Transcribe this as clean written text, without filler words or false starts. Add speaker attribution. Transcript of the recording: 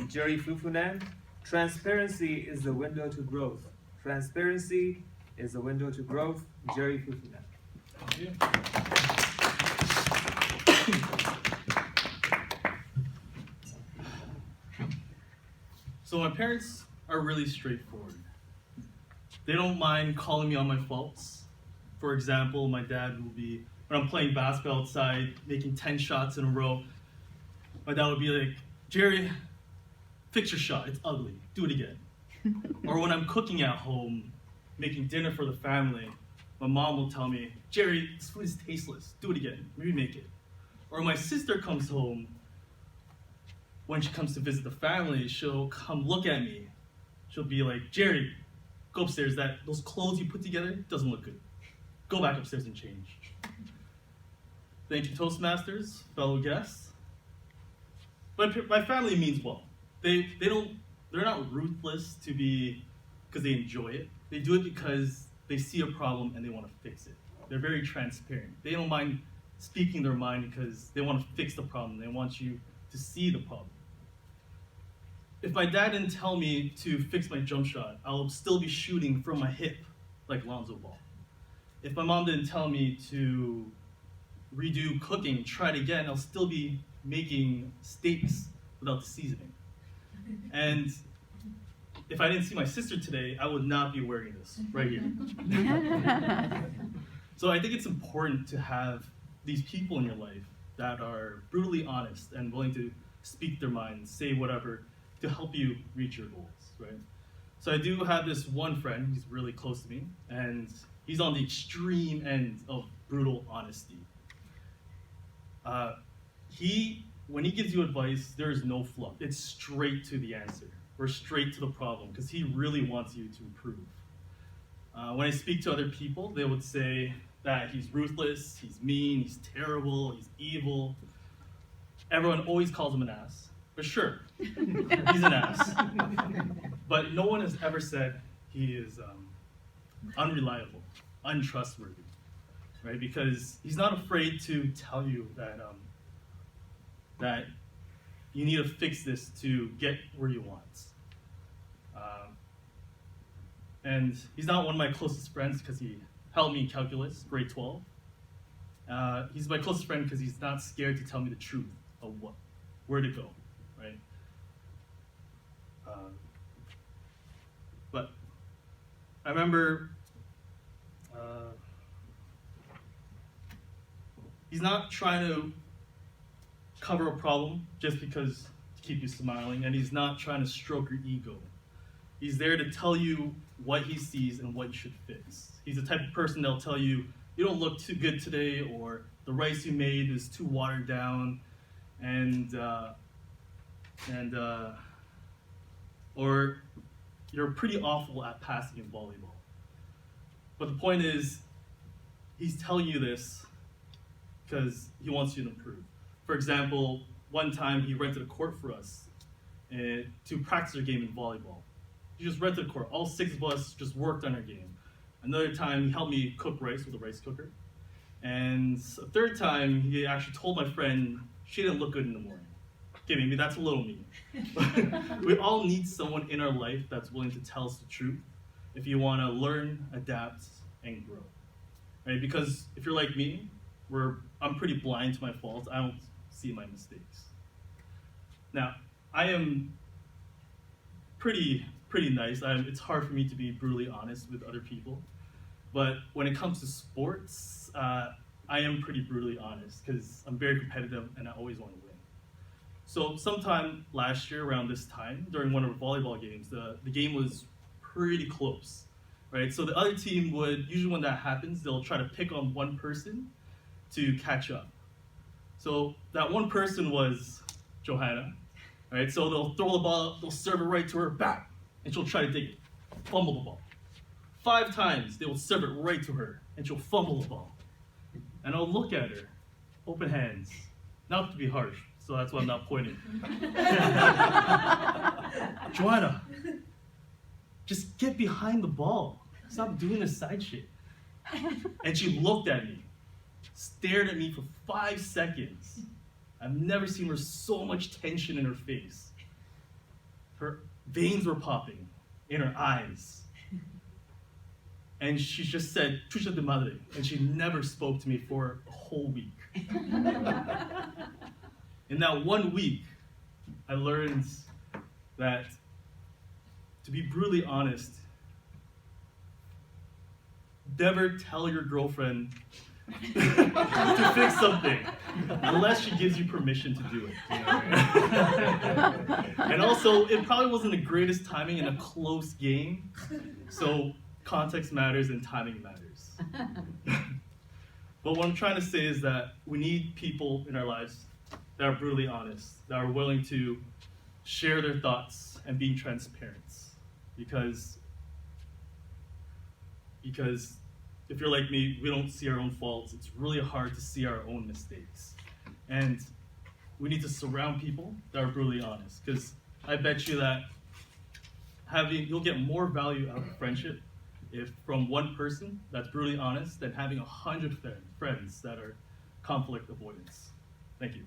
Speaker 1: Jerry Fufunan. Transparency is the window to growth. Transparency is the window to growth. Jerry Fufunan.
Speaker 2: Thank you. So my parents are really straightforward. They don't mind calling me on my faults. For example, my dad will be, when I'm playing basketball outside, making 10 shots in a row, my dad would be like, Jerry, fix your shot, it's ugly, do it again. Or when I'm cooking at home, making dinner for the family, my mom will tell me, Jerry, this food is tasteless, do it again, remake it. Or when my sister comes home, when she comes to visit the family, she'll come look at me. She'll be like, Jerry, go upstairs, those clothes you put together doesn't look good. Go back upstairs and change. Thank you, Toastmasters, fellow guests. But my family means well. They're not ruthless because they enjoy it. They do it because they see a problem and they want to fix it. They're very transparent. They don't mind speaking their mind because they want to fix the problem. They want you to see the problem. If my dad didn't tell me to fix my jump shot, I'll still be shooting from my hip like Lonzo Ball. If my mom didn't tell me to redo cooking, try it again, I'll still be making steaks without the seasoning. And if I didn't see my sister today, I would not be wearing this right here. So I think it's important to have these people in your life that are brutally honest and willing to speak their mind, say whatever, to help you reach your goals, right? So I do have this one friend, he's really close to me, and he's on the extreme end of brutal honesty. When he gives you advice, there is no fluff. It's straight to the answer, or straight to the problem, because he really wants you to improve. When I speak to other people, they would say that he's ruthless, he's mean, he's terrible, he's evil. Everyone always calls him an ass. But sure, he's an ass. But no one has ever said he is unreliable, untrustworthy, right? Because he's not afraid to tell you that you need to fix this to get where you want. And he's not one of my closest friends because he helped me in calculus, grade 12. He's my closest friend because he's not scared to tell me the truth of where to go, right? But I remember he's not trying to cover a problem just because to keep you smiling, and he's not trying to stroke your ego. He's there to tell you what he sees and what you should fix. He's the type of person that'll tell you, you don't look too good today, or the rice you made is too watered down, or you're pretty awful at passing in volleyball. But the point is, he's telling you this because he wants you to improve. For example, one time he rented a court for us to practice our game in volleyball. He just rented a court. All 6 of us just worked on our game. Another time, he helped me cook rice with a rice cooker. And a third time, he actually told my friend she didn't look good in the morning. Okay, maybe that's a little mean. But we all need someone in our life that's willing to tell us the truth if you want to learn, adapt, and grow. Right? Because if you're like me, I'm pretty blind to my faults. I don't see my mistakes. Now, I am pretty nice. It's hard for me to be brutally honest with other people. But when it comes to sports, I am pretty brutally honest because I'm very competitive and I always want to win. So sometime last year around this time, during one of our volleyball games, the game was pretty close, right? So the other team would, usually when that happens, they'll try to pick on one person to catch up. So that one person was Johanna, right? So they'll throw the ball, they'll serve it right to her, back, and she'll try to take it, fumble the ball. 5 times, they will serve it right to her, and she'll fumble the ball. And I'll look at her, open hands, not to be harsh, so that's why I'm not pointing. Joanna, just get behind the ball. Stop doing this side shit. And she looked at me, stared at me for 5 seconds. I've never seen her so much tension in her face. her veins were popping in her eyes. And she just said, "Chucha de madre," and she never spoke to me for a whole week. In that 1 week, I learned that to be brutally honest, never tell your girlfriend to fix something unless she gives you permission to do it. And also, it probably wasn't the greatest timing in a close game, so context matters and timing matters. But what I'm trying to say is that we need people in our lives that are brutally honest, that are willing to share their thoughts and being transparent. Because if you're like me, we don't see our own faults. It's really hard to see our own mistakes. And we need to surround people that are brutally honest. Because I bet you that you'll get more value out of friendship if from one person that's brutally honest than having 100 friends that are conflict avoidance. Thank you.